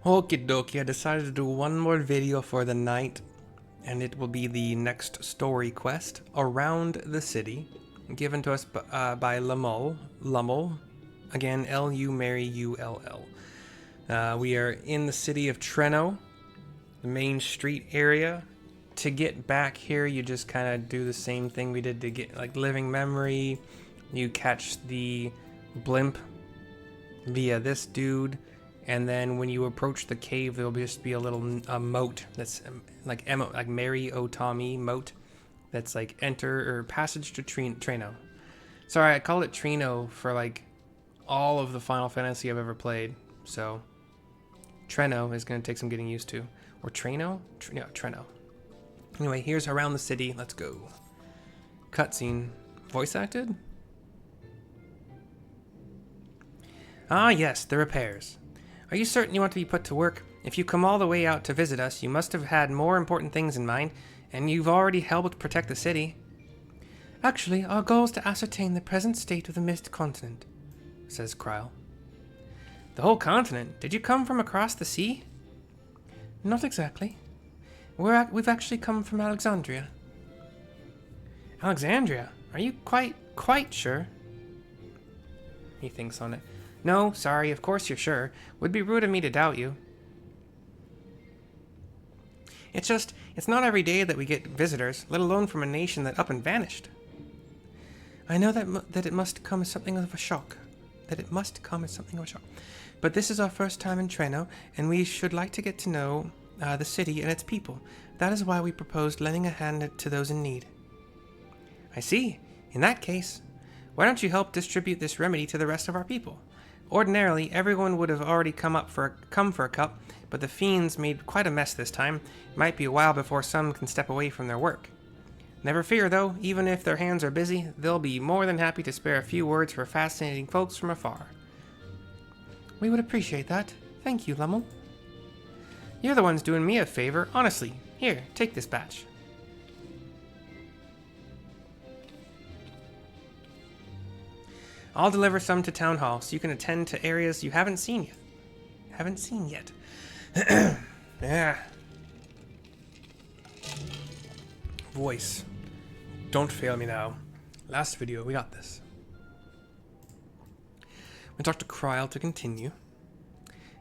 Okie dokie, I decided to do one more video for the night, and it will be the next story quest, Around the City, given to us by Lumull. Again, Lull. We are in the city of Treno, the main street area. To get back here, you just kind of do the same thing we did to get, like, Living Memory. You catch the blimp via this dude. And then when you approach the cave, there'll just be a little moat that's like Mary O. Tommy moat. That's like enter or passage to Treno. Sorry, I call it Treno for like all of the Final Fantasy I've ever played. So Treno is going to take some getting used to. Or Treno? Yeah, Treno. Anyway, here's Around the City. Let's go. Cutscene. Voice acted? Ah, yes, the repairs. Are you certain you want to be put to work? If you come all the way out to visit us, you must have had more important things in mind, and you've already helped protect the city. Actually, our goal is to ascertain the present state of the Mist Continent, says Kryl. The whole continent? Did you come from across the sea? Not exactly. We've actually come from Alexandria. Alexandria? Are you quite sure? He thinks on it. No, sorry, of course you're sure. Would be rude of me to doubt you. It's not every day that we get visitors, let alone from a nation that up and vanished. I know that it must come as something of a shock. But this is our first time in Treno, and we should like to get to know the city and its people. That is why we proposed lending a hand to those in need. I see. In that case, why don't you help distribute this remedy to the rest of our people? Ordinarily, everyone would have already come for a cup, but the fiends made quite a mess this time. It might be a while before some can step away from their work. Never fear, though, even if their hands are busy, they'll be more than happy to spare a few words for fascinating folks from afar. We would appreciate that. Thank you, Lumull. You're the ones doing me a favor, honestly. Here, take this batch. I'll deliver some to Town Hall so you can attend to areas you haven't seen yet. Yeah. Voice. Don't fail me now. Last video, we got this. We talked to Kryl to continue.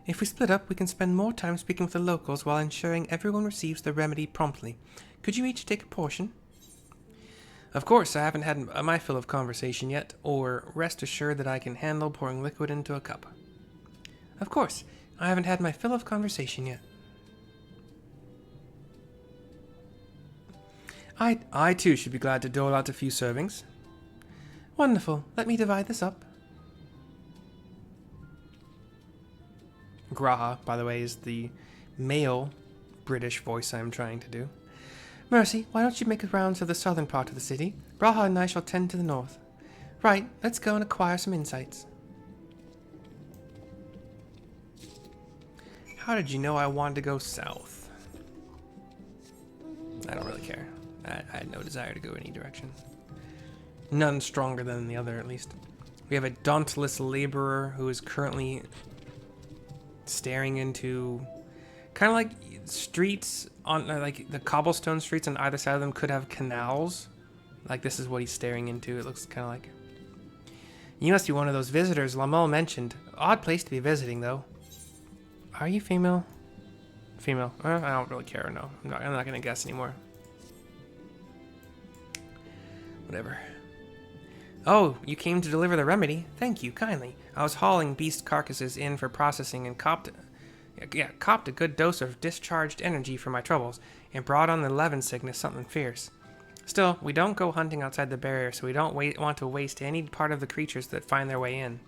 If we split up, we can spend more time speaking with the locals while ensuring everyone receives the remedy promptly. Could you each take a portion? Of course, I haven't had my fill of conversation yet, or rest assured that I can handle pouring liquid into a cup. Of course, I haven't had my fill of conversation yet. I too should be glad to dole out a few servings. Wonderful. Let me divide this up. Graha, by the way, is the male British voice I'm trying to do. Mercy, why don't you make a round to the southern part of the city? Braha and I shall tend to the north. Right, let's go and acquire some insights. How did you know I wanted to go south? I don't really care. I had no desire to go any direction. None stronger than the other, at least. We have a dauntless laborer who is currently staring into kind of like streets on like the cobblestone streets on either side of them could have canals. Like this is what he's staring into. It looks kind of like. You must be one of those visitors Lumull mentioned. Odd place to be visiting, though. Are you female? Female. I don't really care. No, I'm not gonna guess anymore. Whatever. Oh, you came to deliver the remedy. Thank you kindly. I was hauling beast carcasses in for processing and copped a good dose of discharged energy for my troubles, and brought on the Levin sickness something fierce. Still, we don't go hunting outside the barrier, so we don't want to waste any part of the creatures that find their way in.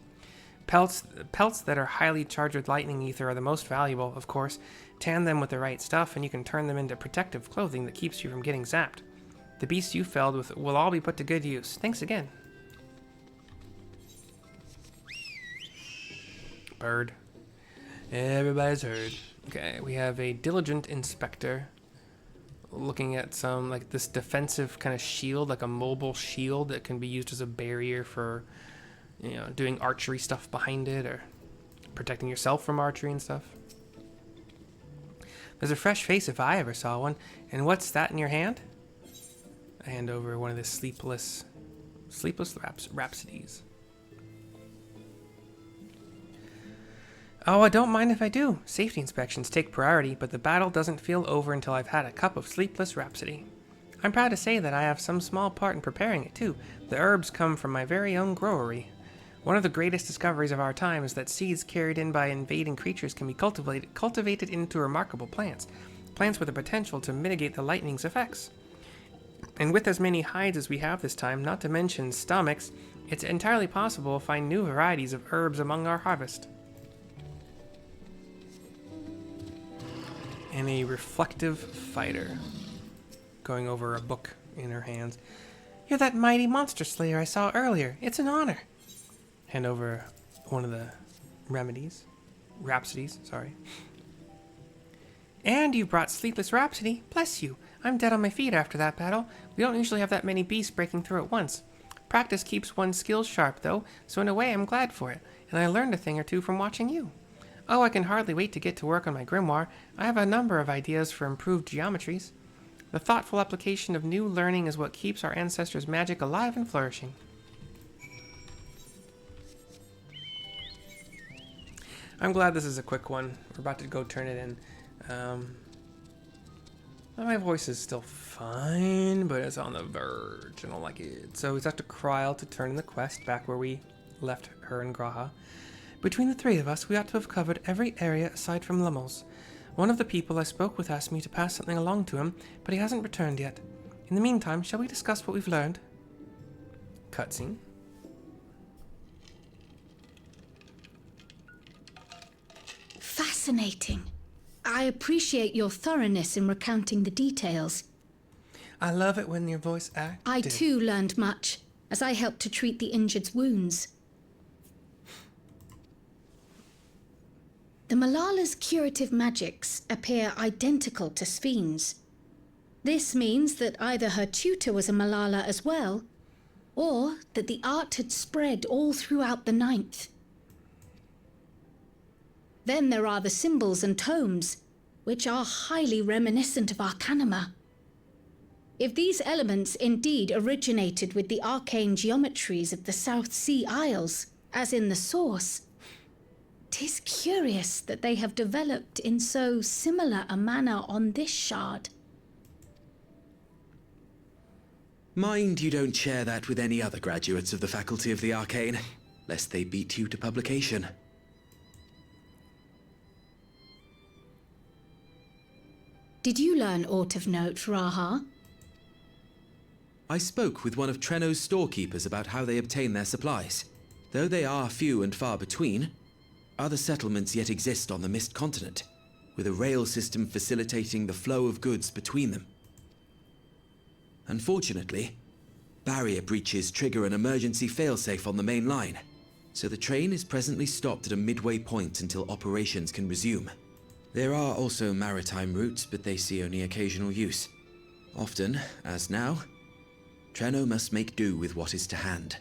Pelts that are highly charged with lightning ether are the most valuable, of course. Tan them with the right stuff, and you can turn them into protective clothing that keeps you from getting zapped. The beasts you felled with will all be put to good use. Thanks again. Bird. Everybody's heard. Okay, we have a diligent inspector looking at some, like, this defensive kind of shield, like a mobile shield that can be used as a barrier for, you know, doing archery stuff behind it or protecting yourself from archery and stuff. There's a fresh face if I ever saw one. And what's that in your hand? I hand over one of the Sleepless Rhapsodies. Oh, I don't mind if I do. Safety inspections take priority, but the battle doesn't feel over until I've had a cup of Sleepless Rhapsody. I'm proud to say that I have some small part in preparing it, too. The herbs come from my very own growery. One of the greatest discoveries of our time is that seeds carried in by invading creatures can be cultivated into remarkable plants. Plants with the potential to mitigate the lightning's effects. And with as many hides as we have this time, not to mention stomachs, it's entirely possible to find new varieties of herbs among our harvest. And a reflective fighter, going over a book in her hands. You're that mighty monster slayer I saw earlier. It's an honor. Hand over one of the Rhapsodies, sorry. And you brought Sleepless Rhapsody. Bless you. I'm dead on my feet after that battle. We don't usually have that many beasts breaking through at once. Practice keeps one's skills sharp, though, so in a way I'm glad for it, and I learned a thing or two from watching you. Oh, I can hardly wait to get to work on my grimoire. I have a number of ideas for improved geometries. The thoughtful application of new learning is what keeps our ancestors' magic alive and flourishing. I'm glad this is a quick one. We're about to go turn it in. My voice is still fine, but it's on the verge. I don't like it. So we have to Kryl to turn in the quest back where we left her and Graha. Between the three of us, we ought to have covered every area aside from Lumull's. One of the people I spoke with asked me to pass something along to him, but he hasn't returned yet. In the meantime, shall we discuss what we've learned? Cutscene. Fascinating. I appreciate your thoroughness in recounting the details. I love it when your voice acts. I too learned much, as I helped to treat the injured's wounds. The Malala's curative magics appear identical to Spheen's. This means that either her tutor was a Malala as well, or that the art had spread all throughout the Ninth. Then there are the symbols and tomes, which are highly reminiscent of Arcanima. If these elements indeed originated with the arcane geometries of the South Sea Isles, as in the source, 'tis curious that they have developed in so similar a manner on this shard. Mind you don't share that with any other graduates of the Faculty of the Arcane, lest they beat you to publication. Did you learn aught of note, Raha? I spoke with one of Trenno's storekeepers about how they obtain their supplies. Though they are few and far between, other settlements yet exist on the Mist Continent, with a rail system facilitating the flow of goods between them. Unfortunately, barrier breaches trigger an emergency failsafe on the main line, so the train is presently stopped at a midway point until operations can resume. There are also maritime routes, but they see only occasional use. Often, as now, Trenno must make do with what is to hand.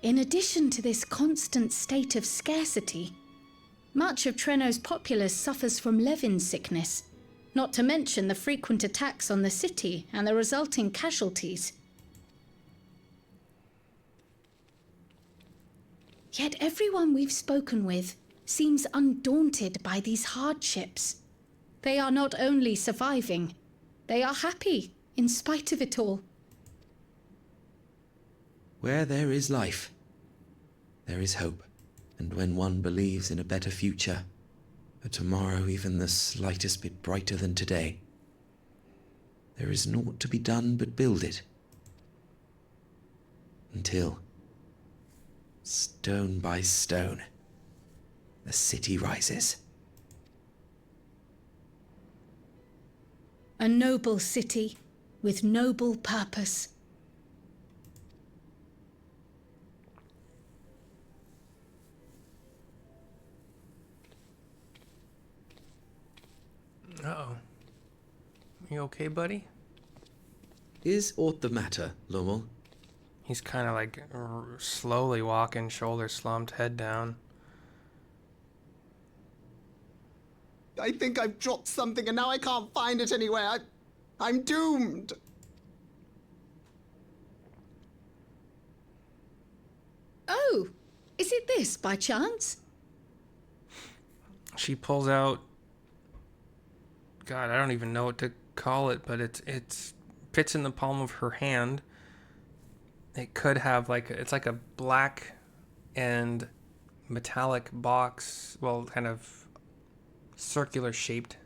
In addition to this constant state of scarcity, much of Trenno's populace suffers from Levin sickness, not to mention the frequent attacks on the city and the resulting casualties. Yet everyone we've spoken with seems undaunted by these hardships. They are not only surviving, they are happy in spite of it all. Where there is life, there is hope. And when one believes in a better future, a tomorrow even the slightest bit brighter than today, there is naught to be done but build it. Until, stone by stone, the city rises. A noble city with noble purpose. Uh-oh. You okay, buddy? Is aught the matter, Lumull? He's kind of like slowly walking, shoulders slumped, head down. I think I've dropped something and now I can't find it anywhere. I'm doomed. Oh, is it this by chance? She pulls out, God, I don't even know what to call it, but it's fits in the palm of her hand. It could have like, it's like a black and metallic box, well, kind of circular shaped.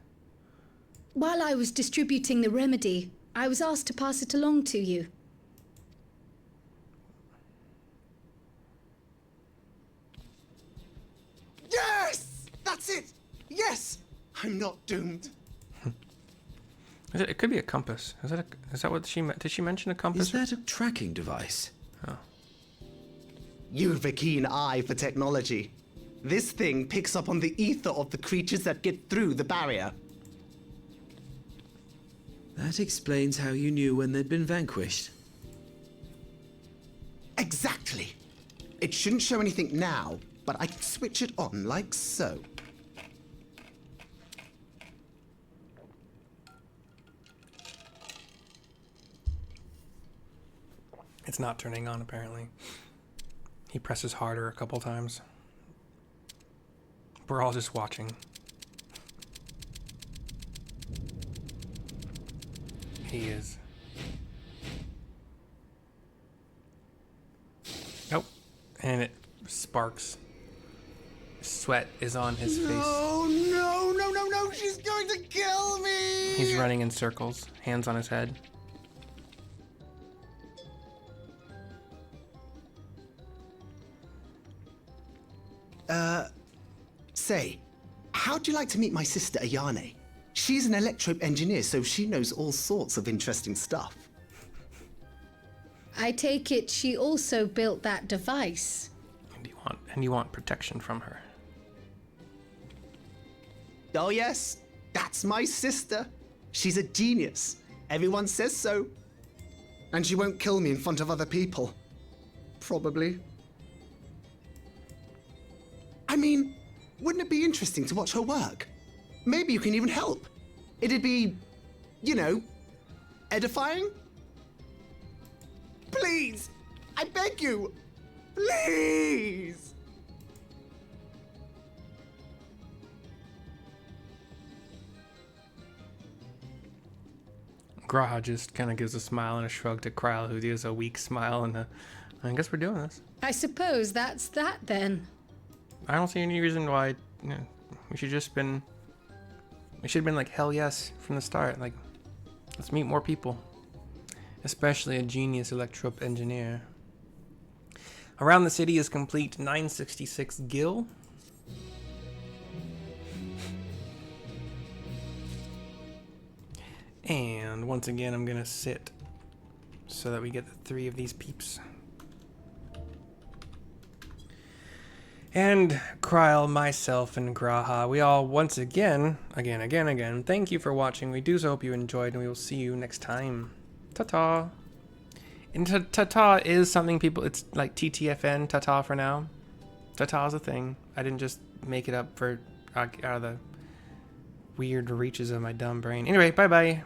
While I was distributing the remedy, I was asked to pass it along to you. Yes! That's it! Yes! I'm not doomed. It could be a compass. Is that what she meant? Did she mention a compass? Is that a tracking device? Oh. You've a keen eye for technology. This thing picks up on the ether of the creatures that get through the barrier. That explains how you knew when they'd been vanquished. Exactly. It shouldn't show anything now, but I can switch it on like so. It's not turning on, apparently. He presses harder a couple times. We're all just watching. He is. Nope. And it sparks. Sweat is on his face. No, no, no, no, no, she's going to kill me! He's running in circles, hands on his head. Say, how'd you like to meet my sister Ayane? She's an electro engineer, so she knows all sorts of interesting stuff. I take it she also built that device. And you want protection from her. Oh yes, that's my sister. She's a genius. Everyone says so. And she won't kill me in front of other people. Probably. I mean, wouldn't it be interesting to watch her work? Maybe you can even help. It'd be, you know, edifying? Please! I beg you! Please! Graha just kind of gives a smile and a shrug to Kryl, who gives a weak smile and I guess we're doing this. I suppose that's that then. I don't see any reason why we should have been like, hell yes from the start. Like, let's meet more people, especially a genius electro engineer. Around the city is complete 966 Gil. And once again, I'm gonna sit so that we get the 3 of these peeps. And Kryl, myself, and Graha, we all once again, thank you for watching. We do hope you enjoyed, and we will see you next time. Ta-ta. And ta-ta is something people, it's like TTFN, ta-ta for now. Ta-ta is a thing. I didn't just make it up for out of the weird reaches of my dumb brain. Anyway, bye-bye.